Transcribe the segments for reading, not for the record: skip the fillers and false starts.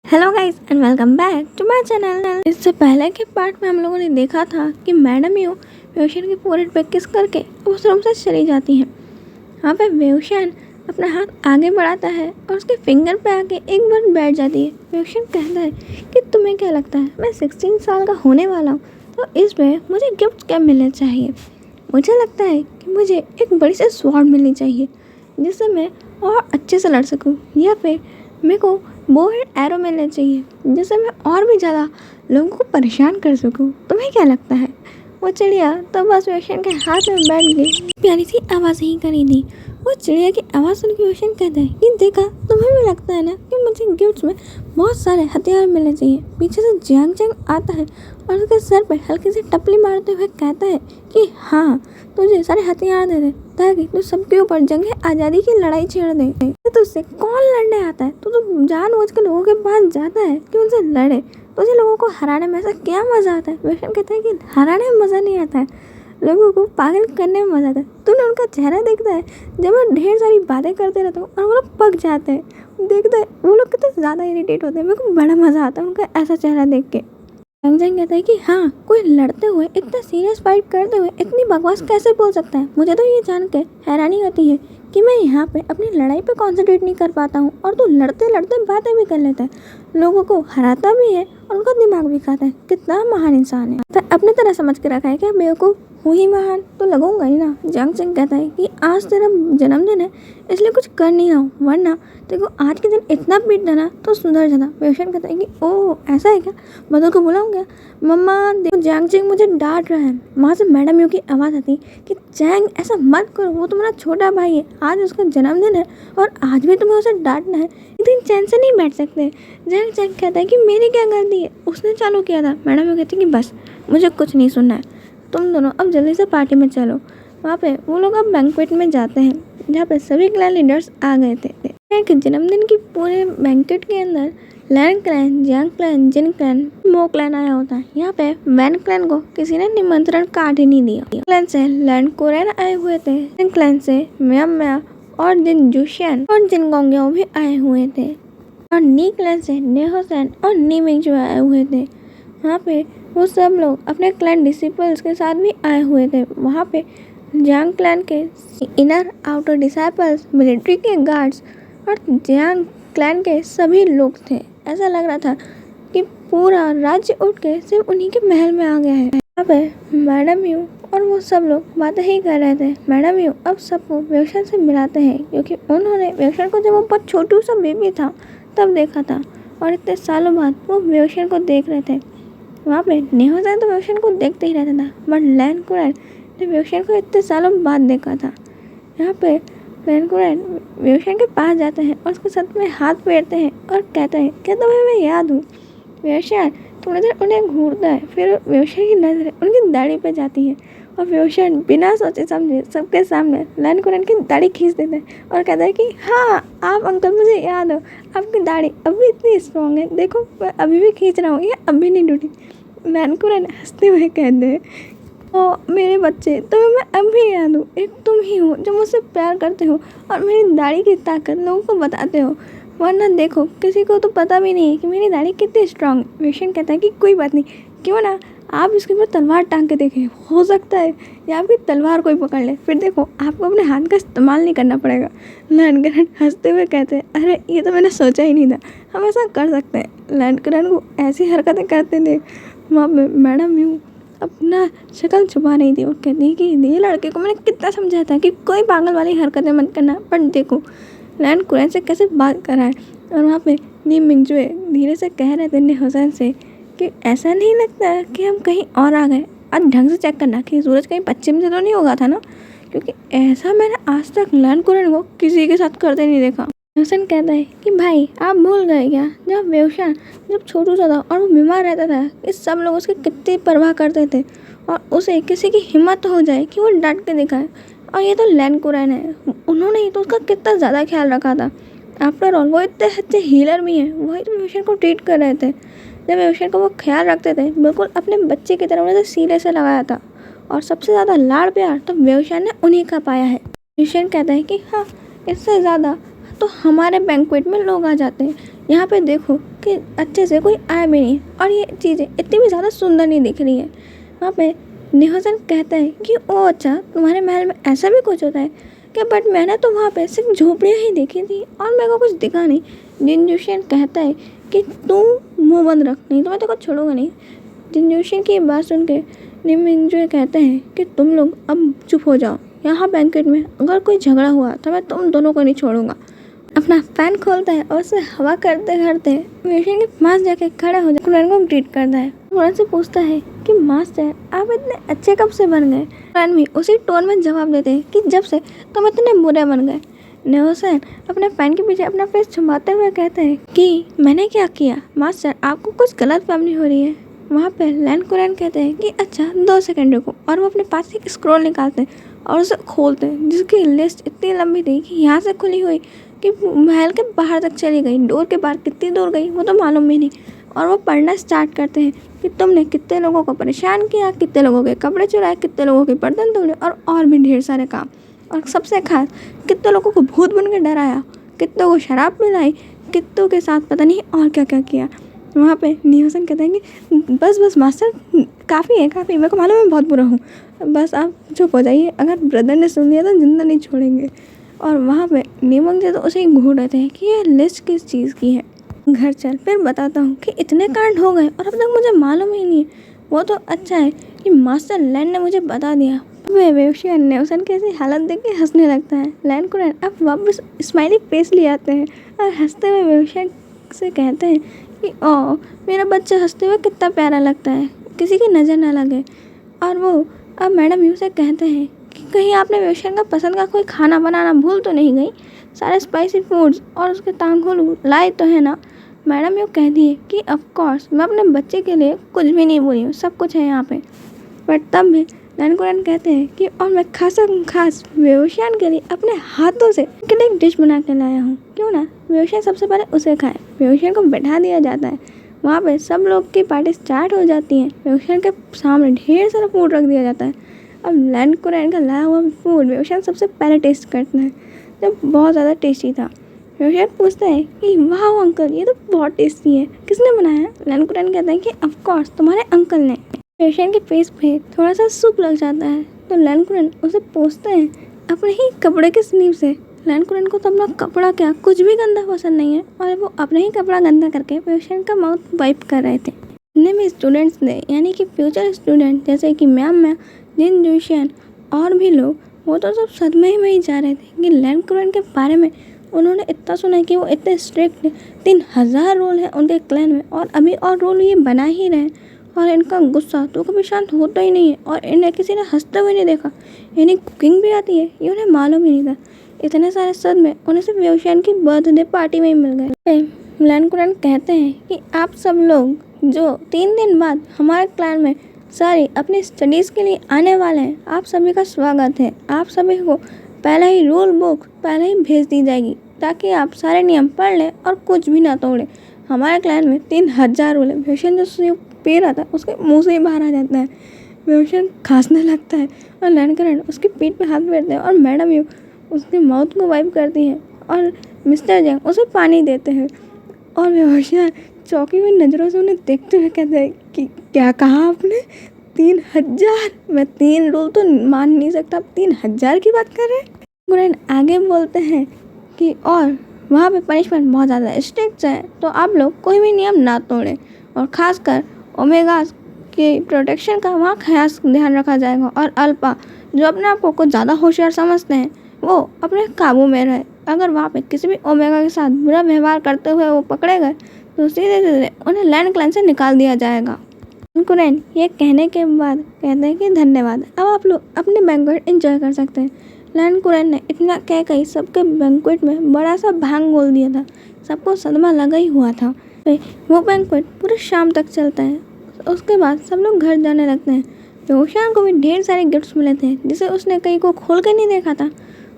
Hello guys and welcome back to my channel. इससे पहले के पार्ट में हम लोगों ने देखा था कि मैडम यू वेवशान की फोrehead पे किस करके उस रूम से चली जाती हैं। वहाँ पे वेवशान अपना हाथ आगे बढ़ाता है और उसके फिंगर पे आके एक बार बैठ जाती है। वेवशान कहता है कि तुम्हें क्या लगता है मैं 16 साल का होने वाला हूँ, तो इसमें मुझे गिफ्ट क्या मिलना चाहिए। मुझे लगता है कि मुझे एक बड़ी सी स्वॉर्ड मिलनी चाहिए जिससे मैं और अच्छे से लड़ सकूँ, या फिर मेरे को बो एंड एरो मिलना चाहिए जिससे मैं और भी ज़्यादा लोगों को परेशान कर सकूँ। तुम्हें क्या लगता है। वो चिड़िया तो बस वेवशान के हाथ में बैठ गई। प्यारी सी आवाज़ ही करी थी। वो चिड़िया की आवाज़ सुन के वेवशान कहता है कि देखा, तुम्हें भी लगता है ना कि मुझे गिफ्ट्स में बहुत सारे हथियार मिलने चाहिए। पीछे से जियांग चैंग आता है और उसके सर पे हल्की सी टपली मारते हुए कहता है कि हाँ, तुझे सारे हथियार दे दे ताकि तू सबके ऊपर जंगे आज़ादी की लड़ाई छेड़ दे। तो तुझसे कौन लड़ने आता है। तो जानबूझ के लोगों के पास जाता है कि उनसे लड़े। तुझे लोगों को हराने में ऐसा क्या मज़ा आता है। वेवशान कहता है कि हराने में मज़ा नहीं आता है, लोगों को पागल करने में मज़ा आता है। तूने उनका चेहरा देखता है जब मैं ढेर सारी बातें करते रहता हूँ और वो लोग पक जाते हैं। देखते हैं वो लोग कितने ज़्यादा इरिटेट होते हैं। मेरे को बड़ा मज़ा आता है उनका ऐसा चेहरा देख के। रंगजंग कहता है कि हाँ, कोई लड़ते हुए इतना सीरियस फाइट करते हुए इतनी बकवास कैसे बोल सकता है। मुझे तो ये जान के हैरानी होती है कि मैं यहाँ पे अपनी लड़ाई पे कंसंट्रेट नहीं कर पाता हूँ और तू लड़ते लड़ते बातें भी कर लेता है, लोगों को हराता भी है और उनका दिमाग भी खाता है। कितना महान इंसान है। तो अपने तरह समझ के रखा है क्या बेवकूफ़। हूँ ही महान तो लगूंगा ही ना। जियांग चैंग कहता है कि आज तेरा जन्मदिन है इसलिए कुछ कर नहीं रहा हूँ, वरना तेरे को आज के दिन इतना पीट देना तो सुधर जाता। वेवशान कहता है कि ओह ऐसा है क्या, मदर को बुलाऊँ क्या। मम्मा देखो, जियांग चैंग मुझे डांट रहा है। वहाँ से मैडम यू की आवाज़ आती है कि चैंग ऐसा मत करो, वो तुम्हारा छोटा भाई है, आज उसका जन्मदिन है और आज भी तुम्हें उसे डांटना है। एक दिन चैन से नहीं बैठ सकते। जियांग चैंग कहता है कि मेरी क्या गलती है, उसने चालू किया था। मैडम यू कहती है कि बस मुझे कुछ नहीं सुनना है, तुम दोनों अब जल्दी से पार्टी में चलो। वहाँ पे वो लोग अब बैंक्वेट में जाते हैं जहाँ पे सभी क्लैन लीडर्स आ गए थे। एक जन्मदिन की पूरे बैंक्वेट के अंदर लैन क्लैन, जियांग क्लैन, जिन क्लैन, मो क्लैन आया होता है। यहाँ पे वैन क्लैन को किसी ने निमंत्रण काट ही नहीं दिया। क्लैन से लैन कोरेन आए हुए थे, जिन क्लैन से म्या म्या और जिन जुशियन और जिन गोंग्यो भी आए हुए थे, और नी क्लैन से नेहोसेन और नी मिंगजू आए हुए थे। वहाँ पे वो सब लोग अपने क्लैन डिसिपल्स के साथ भी आए हुए थे। वहाँ पे जियांग क्लैन के इनर आउटर डिसाइपल्स, मिलिट्री के गार्ड्स और जियांग क्लैन के सभी लोग थे। ऐसा लग रहा था कि पूरा राज्य उठ के सिर्फ उन्हीं के महल में आ गया है। यहाँ पे मैडम यू और वो सब लोग बातें ही कर रहे थे। मैडम यू अब सबको वेवशान से मिलाते हैं क्योंकि उन्होंने वेवशान को जब वो बहुत छोटू सा बेबी था तब देखा था और इतने सालों बाद वो वेवशान को देख रहे थे। वहाँ पे नेहोसेन तो वेवशान को देखते ही रहता था, बट लैन कोरेन ने वेवशान को इतने सालों बाद देखा था। यहाँ पे लैन कोरेन वेवशान के पास जाते हैं और उसके साथ में हाथ फेरते हैं और कहते हैं क्या तुम्हें मैं याद हूँ। वेवशान थोड़ी देर उन्हें घूरता है, फिर वेवशान की नज़रें उनकी दाढ़ी पे जाती है और वेवशान बिना सोचे समझे सबके सामने लैन कोरेन की दाढ़ी खींच देता है और कहता है कि हाँ आप अंकल, मुझे याद हो, आपकी दाढ़ी अभी इतनी स्ट्रॉन्ग है, देखो मैं अभी भी खींच रहा हूँ, ये अभी नहीं टूटी। लैन कोरेन हंसते हुए कहते हैं ओ मेरे बच्चे, तुम्हें मैं अब भी याद हूँ, एक तुम ही हो जो मुझसे प्यार करते हो और मेरी दाढ़ी की ताकत लोगों को बताते हो, वरना देखो किसी को तो पता भी नहीं है कि मेरी दाढ़ी कितनी स्ट्रांग है। वेवशान कहता है कि कोई बात नहीं, क्यों ना आप इसके ऊपर तलवार टांग के देखें, हो सकता है या आपकी तलवार कोई पकड़ ले, फिर देखो आपको अपने हाथ का इस्तेमाल नहीं करना पड़ेगा। लैन कोरेन हंसते हुए कहते हैं अरे ये तो मैंने सोचा ही नहीं था, हम ऐसा कर सकते हैं। लैन कोरेन को ऐसी हरकतें करते थे। वहाँ पे मैडम यू अपना शक्ल छुपा नहीं थी और कहती कि ये लड़के को मैंने कितना समझाया था कि कोई पागल वाली हरकतें मत करना, पर देखो लैन कोरेन से कैसे बात कर रहा है। और वहाँ पे नी मिंगजुए धीरे से कह रहे थे नेहोसेन से कि ऐसा नहीं लगता कि हम कहीं और आ गए, आज ढंग से चेक करना कि सूरज कहीं पश्चिम से तो नहीं होगा था ना, क्योंकि ऐसा मैंने आज तक लैन कोरेन को किसी के साथ करते नहीं देखा। नेहोसेन कहता है कि भाई आप भूल गए क्या, जब वेवशान जब छोटू सा था और वो बीमार रहता था, इस सब लोग उसकी कितनी परवाह करते थे और उसे किसी की हिम्मत हो जाए कि वो डट के दिखाए। और ये तो लैन कोरेन है, उन्होंने ही तो उसका कितना ज़्यादा ख्याल रखा था। आफ्टर ऑल वो इतने अच्छे हीलर भी हैं, वही तो वेवशान को ट्रीट कर रहे थे। जब वेवशान को वो ख्याल रखते थे बिल्कुल अपने बच्चे की तरह, उन्हें सीने से लगाया था और सबसे ज़्यादा लाड़ प्यार तो वेवशान ने उन्हीं का पाया है। वेवशान कहता है कि हाँ, इससे ज़्यादा तो हमारे बैंक्वेट में लोग आ जाते हैं। यहाँ पे देखो कि अच्छे से कोई आया भी नहीं और ये चीज़ें इतनी भी ज़्यादा सुंदर नहीं दिख रही है। वहाँ पे निहोसन कहता है कि ओ अच्छा, तुम्हारे महल में ऐसा भी कुछ होता है कि बट मैंने तो वहाँ पे सिर्फ झोपड़ियाँ ही देखी थी और मेरे को कुछ दिखा नहीं। जिनजुशियन कहता है कि तू मुँह बंद रख, नहीं तो मैं तेरे को छोड़ूंगा नहीं। जिनजुशियन की बात सुन के निमिंगजुए कहते हैं कि तुम लोग अब चुप हो जाओ, यहाँ बैंकेट में अगर कोई झगड़ा हुआ तो मैं तुम दोनों को नहीं छोड़ूंगा। अपना फैन खोलता है और उसे हवा करते करते वेशन के पास जाके खड़ा हो जाकर कुरैन को ग्रीट करता है। कुरैन से पूछता है कि मास्टर आप इतने अच्छे कब से बन गए। कुरैन भी उसी टोन में जवाब देते हैं कि जब से तुम इतने बुरे बन गए। निहोसन अपने फैन के पीछे अपना फेस छुपाते हुए कहते हैं कि मैंने क्या किया मास्टर, आपको कुछ गलत फहमी हो रही है। वहाँ पे लैंड कुरैन कहते हैं कि अच्छा 2 सेकंड रुको, और वो अपने पास से एक स्क्रॉल निकालते हैं और उसे खोलते हैं, जिसकी लिस्ट इतनी लंबी थी कि यहाँ से खुली हुई कि महल के बाहर तक चली गई। डोर के बाहर कितनी दूर गई वो तो मालूम भी नहीं। और वो पढ़ना स्टार्ट करते हैं कि तुमने कितने लोगों को परेशान किया, कितने लोगों के कपड़े चुराए, कितने लोगों के बर्तन तोड़े और भी ढेर सारे काम। और सबसे खास कितने लोगों को भूत बन के डराया, कितनों को शराब पिलाई, कितनों के साथ पता नहीं और क्या क्या किया। वहाँ पे निहोसन कहते हैं कि बस मास्टर, काफ़ी है काफ़ी, मेरे को मालूम है मैं बहुत बुरा हूँ, बस आप चुप हो जाइए, अगर ब्रदर ने सुन लिया तो जिंदा नहीं छोड़ेंगे। और वहाँ पे निमंगजे तो उसे ही घूर रहे थे कि ये लिस्ट किस चीज़ की है। घर चल फिर बताता हूँ कि इतने कांड हो गए और अब तक मुझे मालूम ही नहीं है। वो तो अच्छा है कि मास्टर लैंड ने मुझे बता दिया। वे वेवशियन निहोसन की ऐसी हालत देख के हंसने लगता है। लैंड कुरैन अब वापस स्माइली फेस ले आते हैं और हंसते हुए वेवशियन से कहते हैं कि ओ मेरा बच्चा हंसते हुए कितना प्यारा लगता है, किसी की नज़र ना लगे। और वो अब मैडम यू से कहते हैं कि कहीं आपने वेवशियन का पसंद का कोई खाना बनाना भूल तो नहीं गई, सारे स्पाइसी फूड्स और उसके तांगुल लाए तो है ना। मैडम यू कहती है कि ऑफ कोर्स मैं अपने बच्चे के लिए कुछ भी नहीं भूली हूँ, सब कुछ है यहाँ पे। बट तब भी लैंड कुरैन कहते हैं कि और मैं खास वेवशियन के लिए अपने हाथों से एक डिश बना के लाया हूँ, क्यों ना वेवशियन सबसे पहले उसे खाए। वेवशियन को बैठा दिया जाता है। वहाँ पे सब लोग की पार्टी स्टार्ट हो जाती है। वेवशियन के सामने ढेर सारा फूड रख दिया जाता है। अब लैंड कुरैन का लाया हुआ फूड वेवशियन सबसे पहले टेस्ट करते हैं, जो बहुत ज़्यादा टेस्टी था। वेवशियन पूछता है कि वाह अंकल, ये तो बहुत टेस्टी है, किसने बनाया। लैंड कुरैन कहता है कि ऑफ कोर्स तुम्हारे अंकल ने। वेवशियन के फेस पे थोड़ा सा सूप लग जाता है तो लैंड कुरैन उसे पोंछते हैं अपने ही कपड़े के स्लीव से। लैंड कुरैन को तो अपना कपड़ा क्या कुछ भी गंदा पसंद नहीं है और वो अपने ही कपड़ा गंदा करके वेवशियन का माउथ वाइप कर रहे थे। जितने भी स्टूडेंट्स थे यानी कि फ्यूचर स्टूडेंट जैसे कि मैम जिनजुशियन और भी लोग, वो तो सब सदमे में ही जा रहे थे कि लैंड कुरैन के बारे में उन्होंने इतना सुना है कि वो इतने स्ट्रिक्ट है। 3000 रूल है उनके क्लैन में और अभी और रूल ये बना ही रहे और इनका गुस्सा तो कभी शांत होता ही नहीं है और इन्हें किसी ने हंसते हुए नहीं देखा। इन्हें कुकिंग भी आती है ये उन्हें मालूम ही नहीं था। इतने सारे सदमे उन्हें सिर्फ वेवशियन की बर्थडे पार्टी में ही मिल गए। लैंड कुरैन कहते हैं कि आप सब लोग जो 3 दिन बाद हमारे क्लैन में सारी अपनी स्टडीज़ के लिए आने वाले हैं, आप सभी का स्वागत है। आप सभी को पहले ही रूल बुक पहले ही भेज दी जाएगी ताकि आप सारे नियम पढ़ लें और कुछ भी ना तोड़ें। हमारे क्लैन में 3000 रूल है। वेवशियन जो पी रहा था उसके मुंह से ही बाहर आ जाता है। वेवशियन खांसने लगता है और लैंड कुरैन उसकी पीठ पे हाथ फेरते हैं और मैडम यू उसके माउथ को वाइप करती है और मिस्टर जैंग उसे पानी देते हैं। और वेवशियन चौंकी हुई नज़रों से उन्हें देखते हुए कहते हैं कि क्या कहा आपने, 3000? मैं 3 रूल तो मान नहीं सकता, 3000 की बात कर रहे हैं। कुरैन आगे बोलते हैं कि और वहाँ पे पनिशमेंट बहुत ज़्यादा स्ट्रिक्ट है तो आप लोग कोई भी नियम ना तोड़ें और ख़ासकर ओमेगा के प्रोटेक्शन का वहाँ खास ध्यान रखा जाएगा। और अल्फा जो अपने आप को कुछ ज़्यादा होशियार समझते हैं वो अपने काबू में रहे। अगर वहाँ पे किसी भी ओमेगा के साथ बुरा व्यवहार करते हुए वो पकड़े गए तो सीधे सीधे उन्हें लैंड क्लैन से निकाल दिया जाएगा। कुरैन ये कहने के बाद कहते हैं कि धन्यवाद, अब आप लोग अपने बैंक्वेट एंजॉय कर सकते हैं। लैंड कुरैन ने इतना कह कही सबके बैंक्वेट में बड़ा सा भांग बोल दिया था। सबको सदमा लगा ही हुआ था। वो बैंक्वेट पूरे शाम तक चलता है। उसके बाद सब लोग घर जाने लगते हैं। वेवशियन को भी ढेर सारे गिफ्ट्स मिले थे जिसे उसने कई को खोल के नहीं देखा था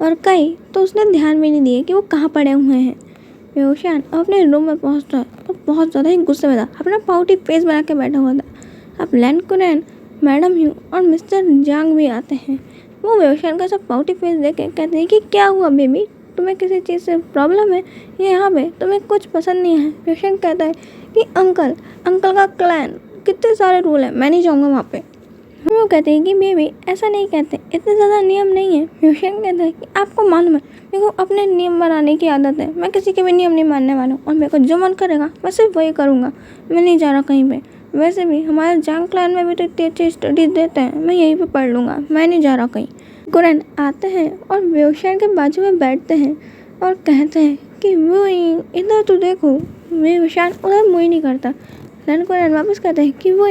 और कई तो उसने ध्यान भी नहीं दिए कि वो कहाँ पड़े हुए हैं। वेवशियन अपने रूम में पहुँचता है तो बहुत ज़्यादा ही गुस्से में था, अपना पाउटी फेस बना के बैठा हुआ था। अब लैंड कुरैन, मैडम यू और मिस्टर जांग भी आते हैं। वो वेवशियन का सब पाउटी फेस देख के कहते हैं कि क्या हुआ बेबी, तुम्हें किसी चीज़ से प्रॉब्लम है, ये यहाँ पे तुम्हें कुछ पसंद नहीं है। व्यूशन कहता है कि अंकल का क्लैन, कितने सारे रूल हैं, मैं नहीं जाऊँगा वहाँ पे। वो कहते हैं कि बेबी ऐसा नहीं कहते, इतने ज़्यादा नियम नहीं है। व्यूशन कहता है कि आपको मालूम है मेरे को अपने नियम बनाने की आदत है, मैं किसी के भी नियम नहीं मानने वाला हूँ और मेरे को जो मन करेगा मैं सिर्फ वही करूँगा, मैं नहीं जा रहा कहीं पे। वैसे भी हमारे जंग क्लैन में भी तो इतनी अच्छी स्टडीज देते हैं, मैं यहीं पे पढ़ लूँगा, मैं नहीं जा रहा कहीं। कुरन आते हैं और व्यूशन के बाजू में बैठते हैं और कहते हैं कि वो इधर तो देखो। व्यूशन उधर मुँह नहीं करता। देन कुरन वापस कहते हैं कि वो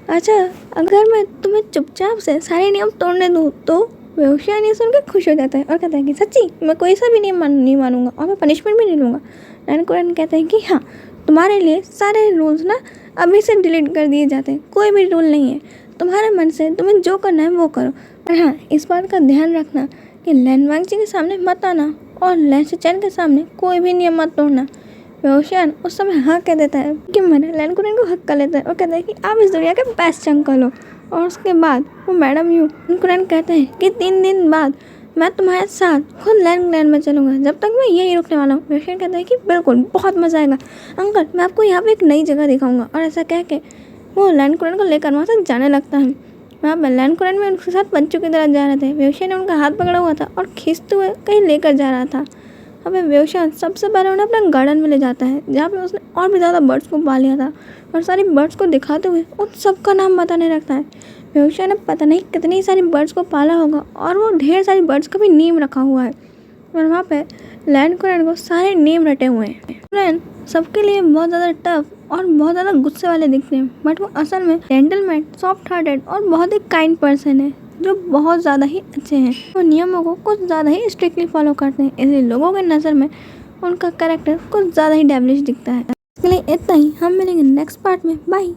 अच्छा, अगर मैं तुम्हें चुपचाप से सारे नियम तोड़ने दूँ तो? व्यूशन ये सुन के खुश हो जाता है और कहता है कि सच्ची मैं कोई सा भी नियम नहीं मानूंगा और मैं पनिशमेंट भी नहीं लूँगा। देन कुरन कहते हैं कि हाँ, तुम्हारे लिए सारे रूल्स ना अभी से डिलीट कर दिए जाते हैं, कोई भी रूल नहीं है, तुम्हारे मन से तुम्हें जो करना है वो करो। और हाँ, इस बात का ध्यान रखना कि लैन वांगची के सामने मत आना और लैन शिचेन के सामने कोई भी नियम मत तोड़ना। व्यूशन उस समय हाँ कह देता है कि मैंने लैन कुरन को हक कर लेता है और कहता है कि आप इस दुनिया के बेस्ट अंकल हो। और उसके बाद वो मैडम यू कुरन कहते हैं कि 3 दिन बाद मैं तुम्हारे साथ खुद लैन क्लैन में चलूँगा, जब तक मैं यहीं रुकने वाला हूँ। व्यूशन कहता है कि बिल्कुल, बहुत मज़ा आएगा अंकल, मैं आपको यहाँ पे एक नई जगह दिखाऊंगा। और ऐसा कह के वो लैन कुरन को लेकर वहाँ से जाने लगता है। वहाँ पर लैन कुरन में उनके साथ बच्चों की तरह जा रहे थे। व्यूशन ने उनका हाथ पकड़ा हुआ था और खींचते हुए कहीं लेकर जा रहा था। अबे व्यूशन सबसे पहले उन्हें अपने गार्डन में ले जाता है, जहाँ पे उसने और भी ज़्यादा बर्ड्स को पा लिया था और सारी बर्ड्स को दिखाते हुए उन सबका नाम बताने लगता है। व्यूशन ने पता नहीं कितनी सारी बर्ड्स को पाला होगा और वो ढेर सारी बर्ड्स का भी नेम रखा हुआ है और वहाँ पे लैन कुरन को सारे नेम रटे हुए हैं। कुरन सबके लिए बहुत ज़्यादा टफ और बहुत ज़्यादा गुस्से वाले दिखते हैं, बट वो असल में जेंटलमैन, सॉफ्ट हार्टेड और बहुत ही काइंड पर्सन है जो बहुत ज़्यादा ही अच्छे हैं। वो नियमों को कुछ ज़्यादा ही स्ट्रिक्टली फॉलो करते हैं, इसलिए लोगों के नज़र में उनका कैरेक्टर कुछ ज़्यादा ही डेविलिश दिखता है। इसके लिए इतना ही, हम मिलेंगे नेक्स्ट पार्ट में। बाय।